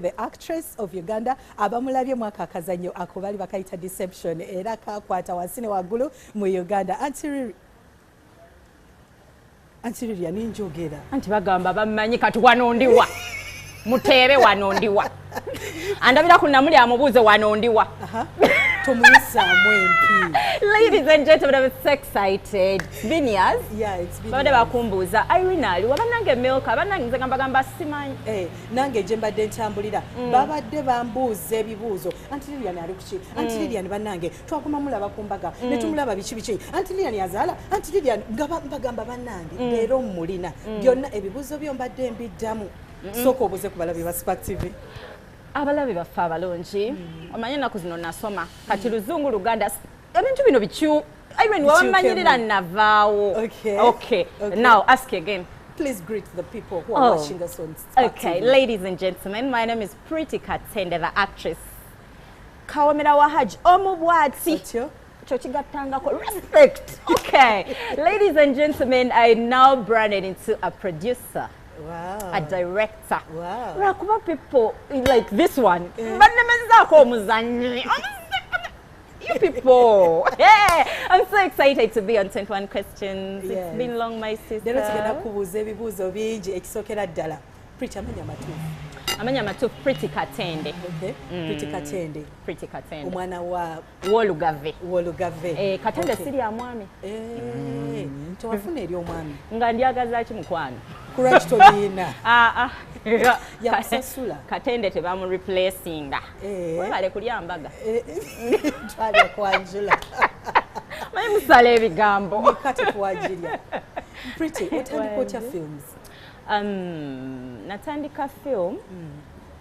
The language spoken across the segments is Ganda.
The actress of Uganda abamulabye mwaka akazannyo ako bali bakayita deception era kakwata wansi ne waggulu mu Uganda Antiria ninjogera anti bagamba bamanyi kati wanondiwa muteebe wanondiwa andabira kunamuli amubuuze wanondiwa tomuyisa mwempi. Ladies and gentlemen, I'm so excited. It's been years. Yeah, it's been years. Bakumbuza Irene ali wabanange milka banange gamba simanyi nange je mbadde ntambulira babadde bambuuza ebibuuzo anti Lilian ali kuki anti Lilian banange twakuma mulaba kumbaga ne tumulaba bichi anti Lilian yazaala anti Lilian bagamba banange leero mulina byonna ebibuuzo byo mbadde mbiddamu soko obuze kubalabi ba Spark TV abalabi bafa abalungi omanye naku zino nasoma kati luzungu Luganda ebintu bino bichu Irene wamanyirira navaawo. Okay. Now ask again. Please greet the people who are watching us on Spark Okay, TV. Ladies and gentlemen, my name is Pretty Katende, the actress. Kawamira wahaj omubwati. Respect. Okay. Ladies and gentlemen, I now branded into a producer. Wow. A director. Wow. Rakuba people like this one. You people. Yeah. I'm so excited to be on 21 Questions. Yes. It's been long, my sister. Pretty amanya matu Pretty Katende. Okay. Pretty Katende. Pretty Katende. Omwana wa Wolugave. Katende siri ya mwami. Tewafuna eri omwami. Nga ndyagaza ki mukwano. Kuraki tolina. Ya kusasula. Katende tebamu replacing. Webale kulya mbaga. Twali kwanjula. Mayi musale ebigambo. Mikate kwajirya. Pretty, otandika films? Natandika film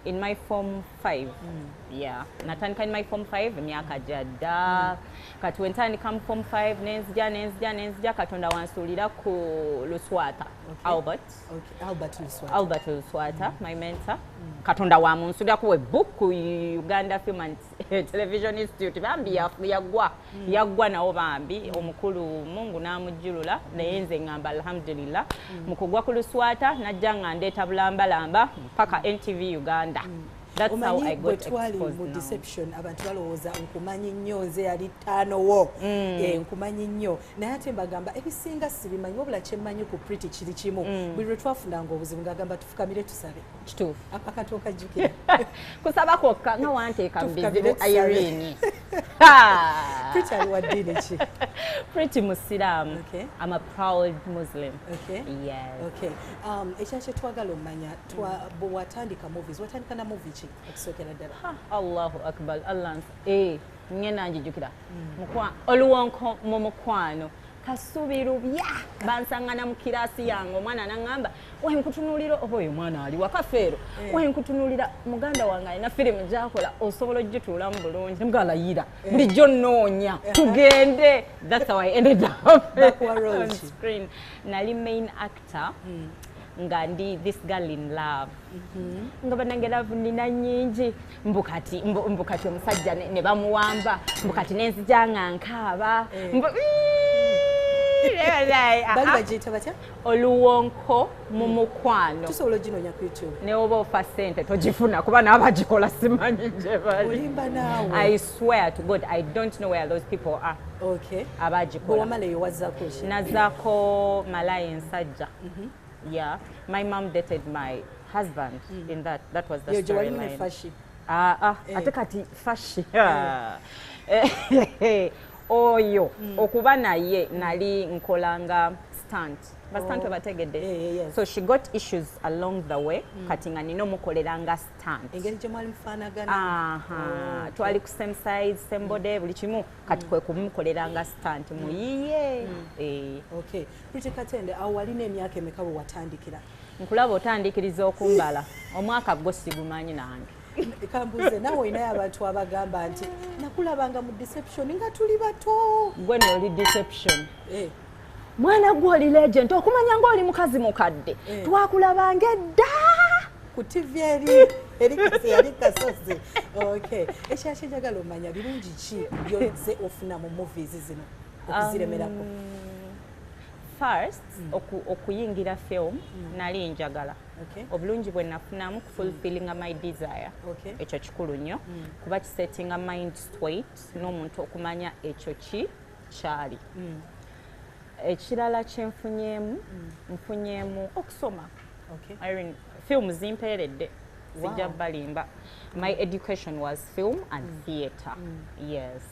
in my form 5. Yeah, natandika in my form 5 myaka jadda. Kati wentandika mu form 5 nenzija katonda wansulira ku Luswata. Albert Luswata, my mentor. Katonda wa munsulira ku book ku Uganda Film and Television Institute. Bambi yagwa nawo bambi omukulu Mungu namujjulula naye nze ngamba alhamdulillah mukugwa ku Luswata najja nga ndeeta bulambalamba mpaka NTV Uganda. That's how I got exposed now. Deception abantu balowooza nkumanyi nnyo nze yali ttaanowo nkumanyi nnyo naye ate mbagamba ebisinga sibimanyi wabula kyemmanyi ku Pretty kiri kimu buli lwe twafunanga obuzibu ngagamba tufukamire tusabe kituufu akakati okajjukira kusaba kwokka nga wanteeka mu bizibu Irene. Pretty ali wa ddiini ki? Pretty Muslim. Okay. I'm a proud Muslim. Okay. Yes. Okay. Ekyakye twagala omanya bwewatandika movies watandika na movie ki okusookera ddala? Allahu Akbar. Allah nye nanjijjukira oluwonko mu mukwano kasubirubya bansangana mu kiraasi yange omwana n'angamba wenkutunuulira oba oyo mwana ali wakafeero wenkutunuulira muganda wange alina firimu gyakola osobola ogituulamu bulungi nemugalayira bulijjo nnoonya tugende. That's how I ended up on screen. Nali main actor nga ndi this girl in love. Nga banange love nina nyingi mbukati omusajja ne bamuwamba mbukati nenzija nga nkaaba bali bagiyita batya? Oluwonko mu mukwano. Tusobola oginoonya ku YouTube. Ne oba ofa ssente togifuna kuba n'abagikola simanyi gye bali. Olimba naawe. I swear to God I don't know where those people are. Okay. Abagikola. Bw'omala eyo wazzaako ki? Nazaako malaya ensajja. Yeah, my mom dated my husband in that. That was the storyline. Ate kati fashi. Oyo okuba naye nali nkolanga stunt. Stunt bategedde. So she got issues along the way. Kati nga nina omukoleranga stunt. Engeri gye mwali mufaanagana. Twali ku same size, same body, buli kimu kati kwe kumukoleranga stunt muyiye. Okay. Pretty Katende, awo walina emyaka emeka bwe watandikira? Nkulaba otandikiriza okumbala. Omwaka gwo sigumanyi nange. Kambuze nawe olinayo abantu abagamba nti nakulabanga mu deception nga tuli bato. Gwe n'oli deception. Mwana gwe oli legend okumanya ng'oli mukazi mukadde. Twakulabanga edda ku TV eri kasozi. Okay. Ekyakye njagala omanya birungi ki by'ozze ofuna mu movies zino okuziremerako? first okuyingira film nali njagala obulungi bwe nafunamu fulfilling my desire ekyo kikulu nnyo kuba kisettinga mind straight n'omuntu okumanya ekyo ki kyali ekirala nfunyeemu okusoma Irene film zimpeeredde sijja balimba my education was film and theatre yes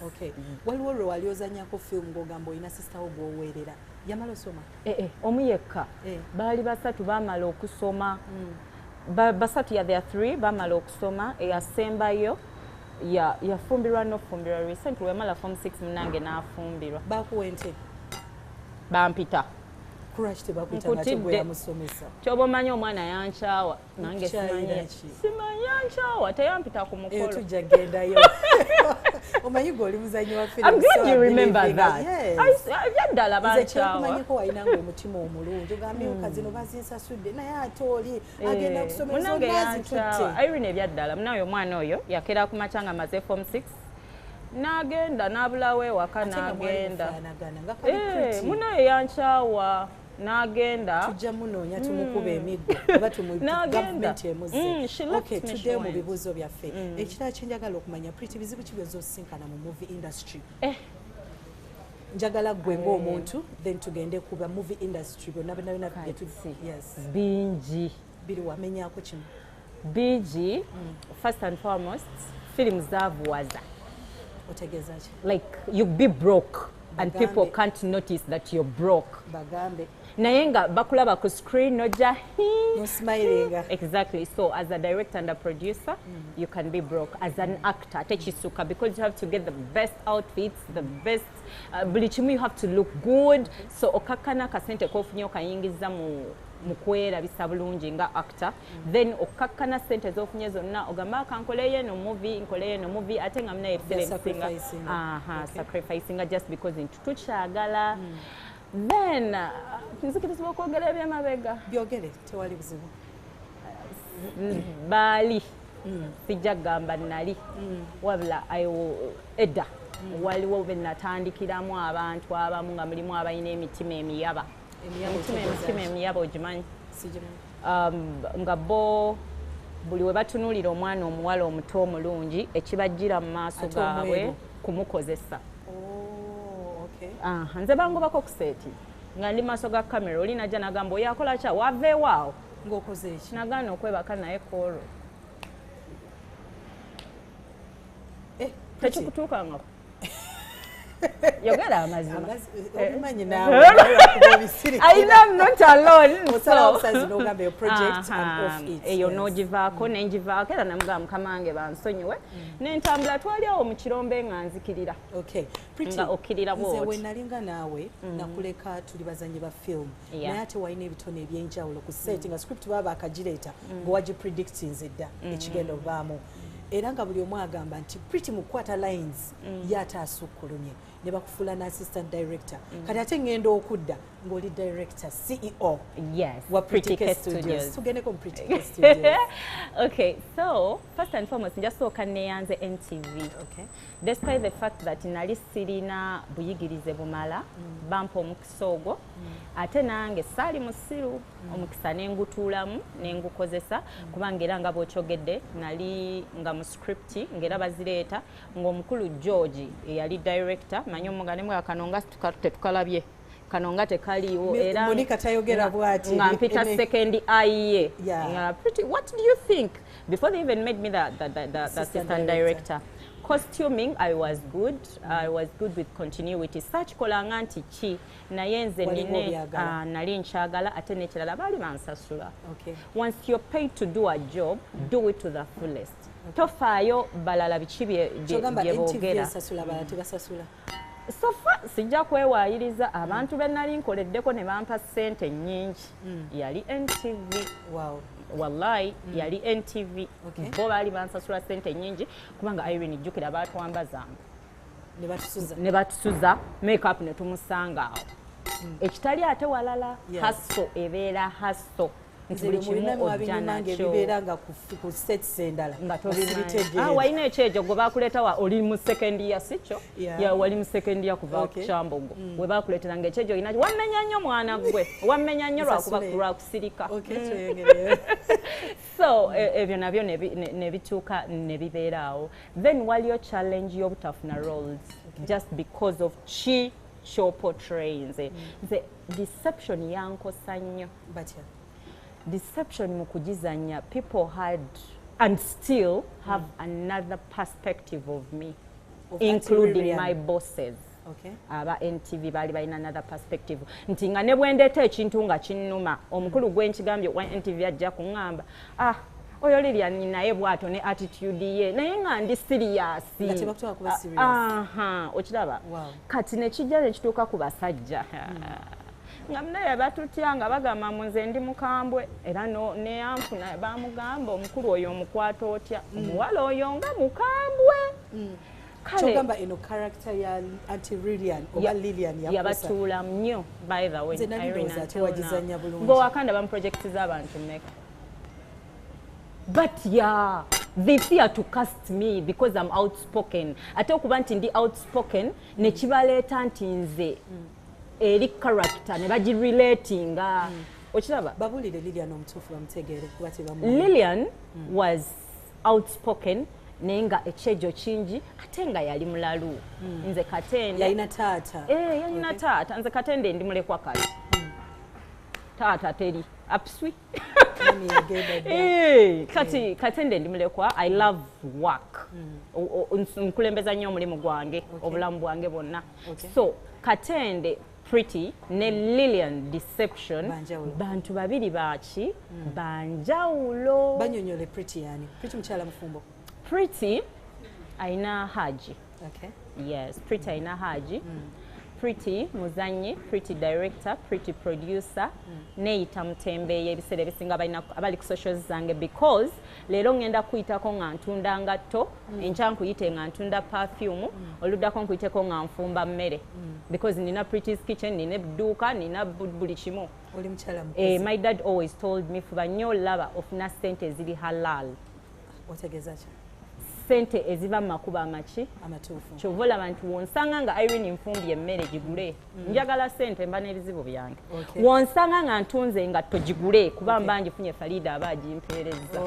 waliwo lwe wali ozanyako film ng'ogamba olina sister wo gw'oweerera yamala osoma omu yekka baali basatu baamala okusoma basatu ya there three baamala okusoma eyasembayo yafumbirwa n'ofumbirwa recent wemala form 6 munange n'afumbirwa bakuwa ente bampita kyoba omanyi omwana yankyawa nange simanyi yankyawa teyampita ku mukolo tujja gendayo omanyi gweoli muzanyi wa I'm glad you remember that ebyaddala bankyawakumanyiko walinanga omutima omulungi ogambye kazino bazinsasudde naye ate oli agenda kusommunange yankyawa Irene ebyaddala munaye omwana oyo yakera ku makya nga maze form 6 n'agenda n'abulawo ewaka n'agenda munaye yankyawa n'agenda tujja munoonya tumukuba emiggo oba gavumenti emuze tuddeyo mu bibuuzo byaffe ekirala kyenjagala okumanya Pretty bizibu ki byozosinkana mu movie industry njagala gwe ng'omuntu then tugende kuba movie industry byonna bina bingi biri wamenyako kimu bigi first and foremost film zaavuwaza otegeeza ki like you be broke and people can't notice that you're broke bagambe naye nga bakulaba ku screen noja no smiling exactly so as a director and a producer you can be broke as an actor tekisuka because you have to get the best outfits the best buli kimu you have to look good so okakana kasente kofunye okayingiza mu kwerabisa bulungi nga actor then okakkana sente z'ofunye zonna ogamba kankoleye no movie ate nga muna sacrificing just because into tukyagala then nzikirizibwa okwogera ebyemabega byogere tewali buzibu baali sijja gamba nali wabula edda waliwo be natandikiramu abantu abamu nga mulimu abalina emitima emiyaba emitima emiyaba ogimanyi nga bo buli we batunuulira omwana omuwala omuto omulungi ekibajjira mu maaso gaabwe kumukozesa nze bangobako ku seeti nga ndi maaso ga kamera oli najja nagamba oyo akola kya waveewaawo ng'okoze eki nagaana okwebaka naye koolo tekikutuukangako yogera amazima obimanyi naawe I know I'm not alone osala obusazi n'ogamba eyo project and off it eyo n'ogivaako nengivaako era namugamba mukama wange bansonyiwe nentambula twali awo mu kirombe nga nzikirira nga okkirira bwoti nze we nalinga naawe nakuleka tuli bazanyi ba film naye ate walina ebitone ebyenjawulo ku set nga script baba akagireeta ng'owagipredictinze dda ekigenda ovaamu era nga buli omu agamba nti Pretty mu quarter lines yate asukkulumye ne bakufuula n'assistant director kati ate ngenda okudda ng'oli director CEO wa Pretty K Studios tugendeko mu Pretty K Studios okay so first and foremost njasooka neyanze NTV despite the fact that nali sirina buyigirize bumala bampa omukisa ogwo ate nange saali musiru omukisa nengutuulamu nengukozesa kubanga era nga bw'okyogedde nali nga mu script ng'era bazireeta ng'omukulu George eyali director manyi omuganemu akanonga tetukalabye kanonga tekaliiwo era Monica tayogera bwati nga mpita second IE Pretty what do you think before they even made me the assistant director costuming I was good with continuity search kolanga nti ki naye nze nine nali nkyagala ate nekirala baali bansasula once you're paid to do a job do it to the fullest tofaayo balala biki byeboogera sofa sijja kwewaayiriza abantu be nali nkoleddeko ne bampa ssente nnyingi yali NTV wallahi yali NTV bo baali bansasula ssente nnyingi kubanga Irene jjukira baatwambazanga ne batusuza make-up ne tumusanga awo ekitali ate walala hasso ebeera hasso nti buli kimu ojja nakyo ku sets endala nga tobimanyi. Walina ekyejo gwe bakuleeta oli mu second year sikyo wali mu second year kuva ku Kyambogo we bakuleeteranga ekyejo olina wammenya nnyo mwana gwe wammenya nnyo lwa kusirika. So ebyo nabyo ne bituuka ne bibeeraawo. Then waliyo challenge y'obutafuna roles just because of chi portraying nze deception yankosa nnyo. Deception mu kugizanya, people had and still have another perspective of me, including my bosses. Aba NTV bali balina another perspective. Nti nga ne bwendeeta ekintu nga kinnuma omukulu gwenkigambye wa NTV ajja kuŋŋamba oyo Lilian naye bwato ne attitude ye naye nga ndi serious. Okiraba kati nekijja nekituuka ku basajja nga naye batutya nga bagamba munze ndi mukambwe era ne yanfuna bamugamba omukulu oyo omukwata otya omuwala oyo nga mukambwe. Chogamba eno character ya Auntie Lilian oba Lilian yabatuula nnyo by the way. Wagizanya bulungi ng'owakanda bamuprojecti z'abantu mmeka. But yeah, they fear to cast me because I'm outspoken. Ate okuba nti ndi outspoken ne kibaleeta nti nze eri character ne bagirelatinga. Okiraba? Babulire Lilian omutuufu bamutegeere kuba tebamu. Lilian was outspoken naye nga ekyejo kingi ate nga yali mulalu. Nze Katende yalina taata. Yalina taata. Nze Katende ndi mulekwa kale. Taata teri apswi. Kati Katende ndi mulekwa. I love work. Nkulembeza nnyo omulimu gwange obulamu bwange bwonna. So Katende Pretty ne Lilian Deception bantu babiri baki banjawulo. Banyonyole Pretty yani. Pretty mchala mfumbo. Pretty aina Haji. Okay. Yes, Pretty aina Haji. Pretty muzanyi, Pretty director, Pretty producer. Neita mutembeye ebiseera ebisinga abali ku socials zange because leero ngenda kuyitako nga ntunda ngatto, enkya nkuyite nga ntunda perfume, oluddako nkuyiteko nga nfumba mmere. Because nina Pretty's kitchen, nina edduuka, nina buli kimu. Oli mukyala mukozi. My dad always told me fuba nnyo olaba ofuna ssente eziri halal. Otegeeza ki? Sente eziva mu makubo amaki amatuufu. Kyova olaba nti wonsanga nga Irene nfumbye emmere gigule njagala sente mba n'ebizibu byange. Wonsanga nga ntunze engatto gigule kuba mba ngifunye Farida aba agimpeereza.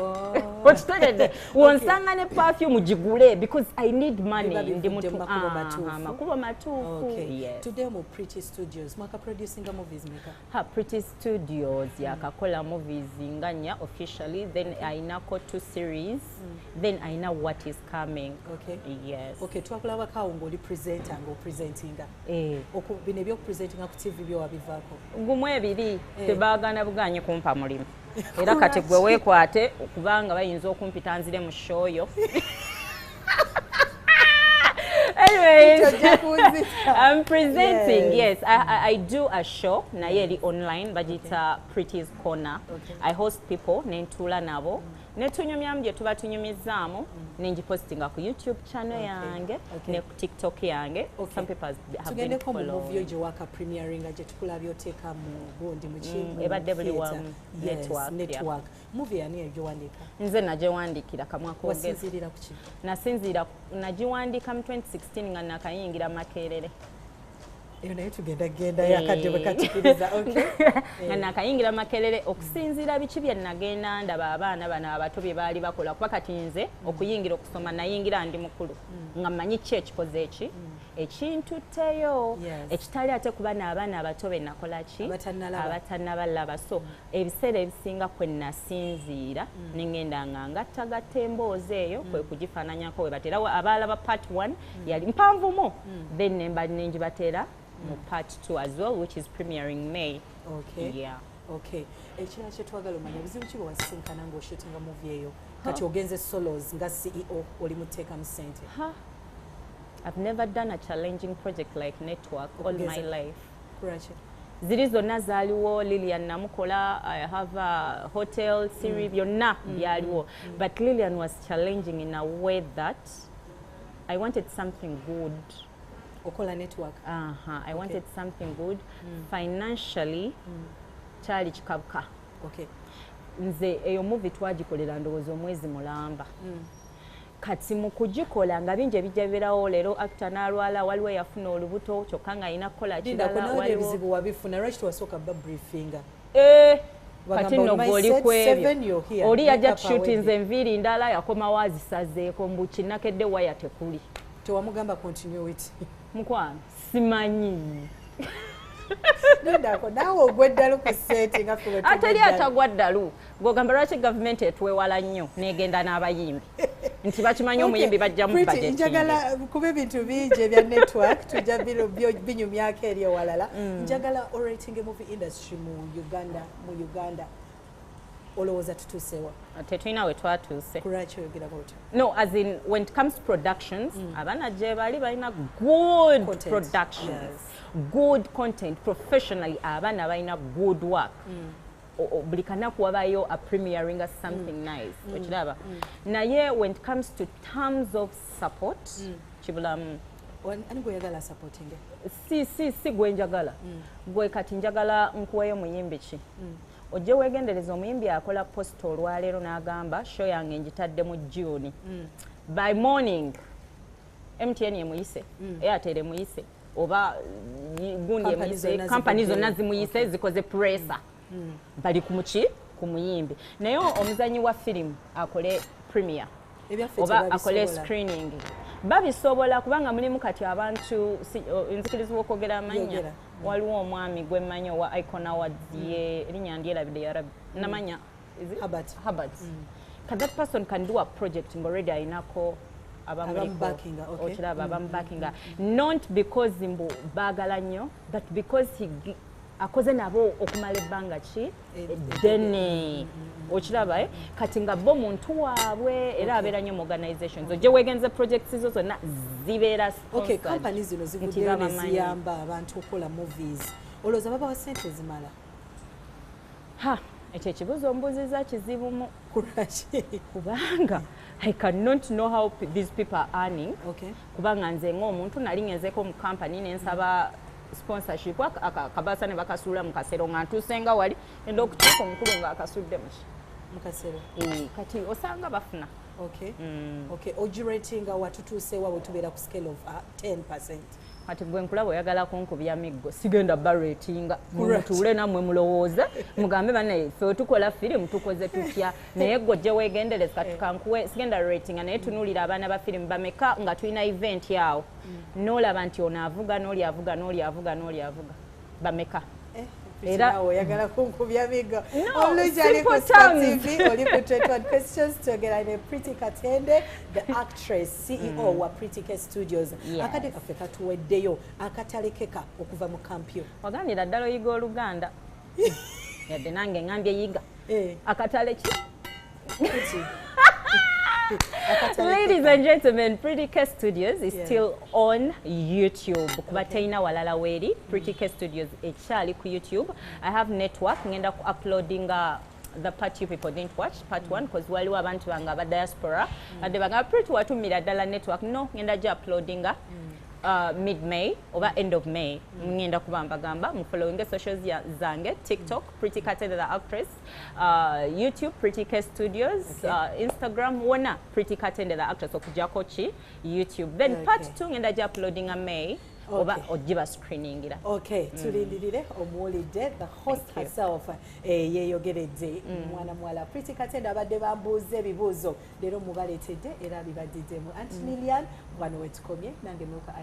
Okitegedde? Wonsanga ne perfume gigule because I need money. Ndi mutu makubo matuufu. Yes. Today mu Pretty Studios mwaka producing movies meka. Pretty Studios yakakola movies nga nnya officially, then ainako 2 series, then aina what is coming. Okay. Yes. Okay, twakulaba kawo ng'oli presenter presentinga. Bino ebyokupresentinga ku TV byo wabivaako. Gumu ebiri tebaagana buganye kumpa mulimu. Era kati gwe weekwate okubanga bayinza okumpita nzire mu show yo. Anyways, I'm presenting. Yes, I do a show naye online bagita Pretty's Corner. I host people nentula nabo. Netunyumyamu gye tuba tunyumizaamu nengipostinga ku YouTube channel yange ne ku TikTok yange. Some people have been following. Tugende mu movie gye waka premiering gye tukulabyo teeka mu bondi mu kimu. Ebadde buli wamu network. Movie yani egyo wandika. Nze nagyewandikira kamwaka ogezi. Wasinzirira ku ki? Nasinzira nagiwandika mu 2016 nga nakayingira Makerere. Eyo naye tugenda yakadde bakatikiriza. Nga nakayingira Makerere okusinzira biki bye nagenda ndaba abaana bano abato bye baali bakola kuba kati nze okuyingira okusoma nayingira ndi mukulu nga mmanyi ki ekikoze eki ekintutteyo ekitali ate kuba n'abaana abato be nakola ki abatannabalaba. So ebiseera ebisinga kwe nasinziira nengenda nga ngattagatta emboozi eyo kwe kugifaananyako we batera abaalaba part 1 yali mpanvumu then nemba nengibateera mu part 2 as well, which is premiering May. Okay. Yeah. Okay. Ekirala kye twagala omanya bizibu ki bwe wasisinkana ng'oshootinga movie eyo kati ogenze solos nga CEO oli muteekamu ssente? I've never done a challenging project like Network all my life. Kuraki? Ziri zonna zaaliwo Lilian namukola, I have a hotel series byonna byaliwo. But Lilian was challenging in a way that I wanted something good. Okola Network. I wanted something good. Financially, kyali kikabuka. Okay. nze eyo movie twagikolera ndowooza omwezi mulamba kati mu kugikola nga bingi ebijja bibeerawo leero actor n'alwala waliwo yafuna olubuto kyokka nga alina kukola kirala ebizibu wabifuna lwaki twasooka babriefinga kati nno gw'oli ku ebyo oli yajja tushutinze enviiri ndala yakomawo azisazeeko mbu kinakedde waya tekuli tewamugamba continuity mukwano simanyi Ndako nawe ogweddalu ku seti nga ffe atali atagwa ddalu ng'ogamba lwaki gavumenti etwewala nnyo n'egenda n'abayimbi nti bakimanyi omuyimbi bajja mu budget njagala kuba ebintu bingi ebya network tujja binyumyako eri ewalala njagala orating movie industry mu Uganda olowooza tutuusewa tetulina we twatuuse kulwaki oyogerako otyo no as in when it comes to productions abaana gye bali balina good Content. productions good content professionally abaana balina good work buli kanaku wabayo a premiering as something nice okiraba naye when it comes to terms of support kibulamu ani gweoyagala supporting si gwenjagala gwe kati njagala nkuweyo muyimbi ki ojje weegendereza omuyimbi akola post olwaleero n'agamba show yange njitadde mu June by morning MTN emuyise Airtel emuyise oba gundi emuyise company zonna zimuyise zikoze pressa bali ku muyimbi naye omuzanyi wa firimu akole premiere oba akole screening babisobola kubanga mulimu kati abantu nzikirizibwa okwogera amanya waliwo omwami gwe mmanyi owa Icon Awards ye erinnya ndyerabidde yarabi namanya Hubbard that person can do a project already ayinako okiraba abamubackinga not because mbu baagala nnyo but because he akoze nabo okumala ebbanga ki eddene okiraba kati nga bo muntu waabwe era abeera nnyo mu organizations ojje weegenze projects zo zonna zibeera company zino zivuddeyo ne ziyamba abantu okukola movies olowooza babawa ssente zimala ekyo ekibuzo ombuuziza kizibumu kubanga I cannot know how these people are earning kubanga nze ng'omuntu nali ngenzeeko mu company nensaba sponsorship akabasa ne bakasuula mu kasero nga ntuusenga wali enda okuteeka omukulu nga akasudde mu kasero kati osanga bafuna ogiratinga watutuusewa bwe tubeera ku scale of 10%. Kati gwe nkulaba oyagala kunkubya miggo sigenda baratinga mutuule nammwe mulowooza mugambe banaye ffe tukola firimu tukoze tutya naye gojje weegendereza kati kankuwe sigenda ratinga naye tunuulira abaana ba firimu bameka nga tulina event yawo n'olaba nti ono avuga n'oli avuga n'oli avuga n'oli avuga bameka era oyagala kunkubya miggo omulungi ali ku Star TV oli ku 21 questions twogera ne Pretty Katende the actress CEO wa Pretty K Studios akade kaffe katuweddeyo akatalekeka okuva mu kampyo waganira ddala oyiga Oluganda yadde nange ngambye yiga akatale ki Ladies and gentlemen, Pretty K Studios is still on YouTube. Kubatayina walala weri. Pretty K Studios ekyali ku YouTube. I have network ngenda ku uploading the part you people didn't watch, part 1, because waliwo abantu banga ba diaspora. Ade banga pretty watumira ddala network. No, ngenda ja uploading mid-May oba end of May. Ngenda kubamba gamba mufollowing socials zange, TikTok Pretty Katende the actress, YouTube Pretty K Studios, Instagram wona Pretty Katende the actress okujako ki YouTube. Then part 2 ngenda ja uploading May oba ojiba screening ira. Tulindirire omuwulidde the host herself yeeyogeredde mwana mwala Pretty Katende abadde bambuuza ebibuuzo leero mubaleetedde era bibaddiddemu Aunty Lilian wano wetukomye nange muka